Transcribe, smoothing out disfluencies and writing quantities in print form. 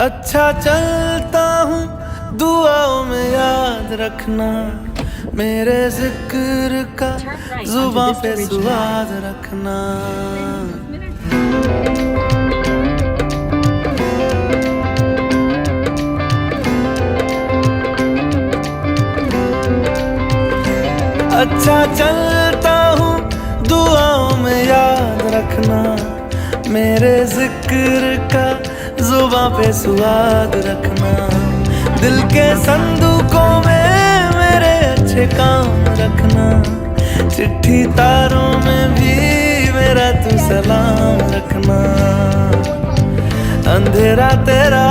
अच्छा चलता हूँ दुआओं में याद रखना, मेरे जिक्र का जुबां पे स्वाद रखना। अच्छा चलता हूँ दुआओं में याद रखना, मेरे जिक्र का जुबां पे स्वाद रखना। दिल के संदूकों में मेरे अच्छे काम रखना, चिट्ठी तारों में भी मेरा तू सलाम रखना। अंधेरा तेरा